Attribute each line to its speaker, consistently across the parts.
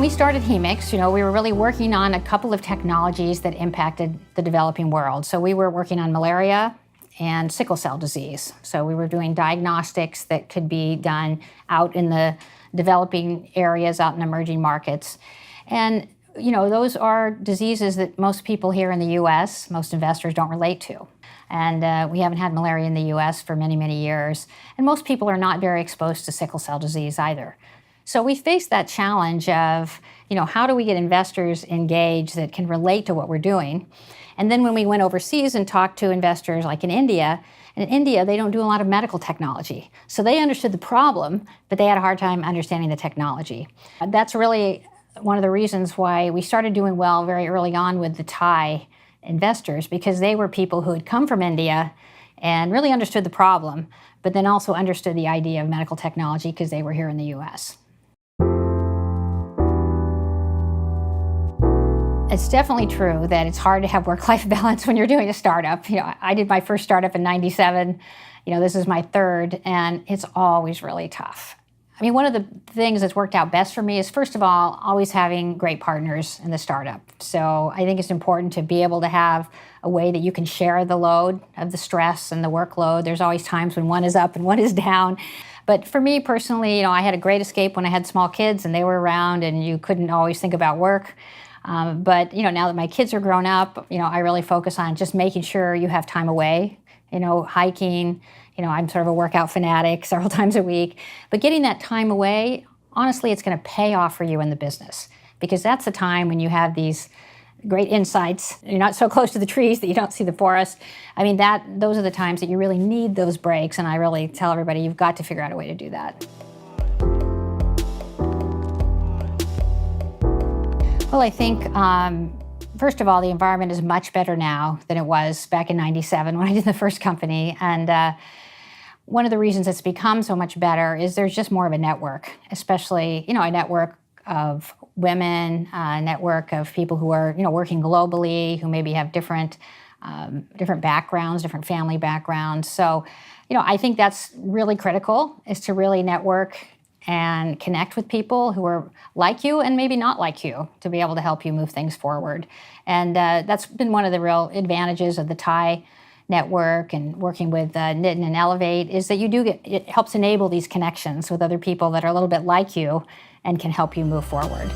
Speaker 1: When we started Hemex, we were really working on a couple of technologies that impacted the developing world. So we were working on malaria and sickle cell disease. So we were doing diagnostics that could be done out in the developing areas, out in emerging markets. And those are diseases that most people here in the U.S., most investors don't relate to. And we haven't had malaria in the U.S. for many, many years. And most people are not very exposed to sickle cell disease either. So we faced that challenge of, how do we get investors engaged that can relate to what we're doing? And then when we went overseas and talked to investors like in India they don't do a lot of medical technology. So they understood the problem, but they had a hard time understanding the technology. That's really one of the reasons why we started doing well very early on with the Thai investors, because they were people who had come from India and really understood the problem, but then also understood the idea of medical technology because they were here in the U.S. It's definitely true that it's hard to have work-life balance when you're doing a startup. I did my first startup in '97. This is my third, and it's always really tough. One of the things that's worked out best for me is, first of all, always having great partners in the startup. So I think it's important to be able to have a way that you can share the load of the stress and the workload. There's always times when one is up and one is down. But for me personally, I had a great escape when I had small kids and they were around and you couldn't always think about work. But now that my kids are grown up, I really focus on just making sure you have time away, hiking. I'm sort of a workout fanatic several times a week. But getting that time away, honestly, it's going to pay off for you in the business, because that's the time when you have these great insights. You're not so close to the trees that you don't see the forest. Those are the times that you really need those breaks. And I really tell everybody, you've got to figure out a way to do that. Well, I think, first of all, the environment is much better now than it was back in '97 when I did the first company. And one of the reasons it's become so much better is there's just more of a network, especially, a network of women, a network of people who are, working globally, who maybe have different backgrounds, different family backgrounds. So, I think that's really critical, is to really network and connect with people who are like you and maybe not like you, to be able to help you move things forward. And that's been one of the real advantages of the Thai network and working with Nitin and Elevate, is that it helps enable these connections with other people that are a little bit like you and can help you move forward.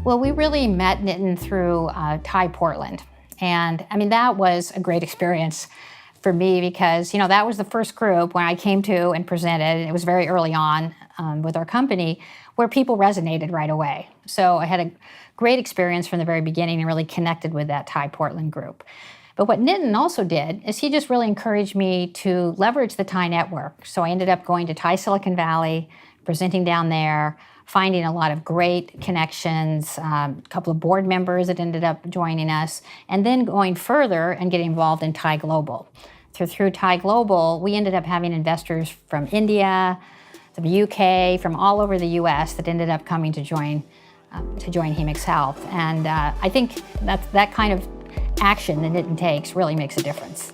Speaker 1: Well, we really met Nitin through Thai Portland. And that was a great experience for me, because that was the first group when I came to and presented, and it was very early on with our company, where people resonated right away. So I had a great experience from the very beginning and really connected with that Thai Portland group. But what Nitin also did is he just really encouraged me to leverage the Thai network. So I ended up going to Thai Silicon Valley, presenting down there, finding a lot of great connections, a couple of board members that ended up joining us, and then going further and getting involved in Thai Global. Through Thai Global, we ended up having investors from India, the UK, from all over the US that ended up coming to join Hemex Health. And I think that kind of action that Nitin takes really makes a difference.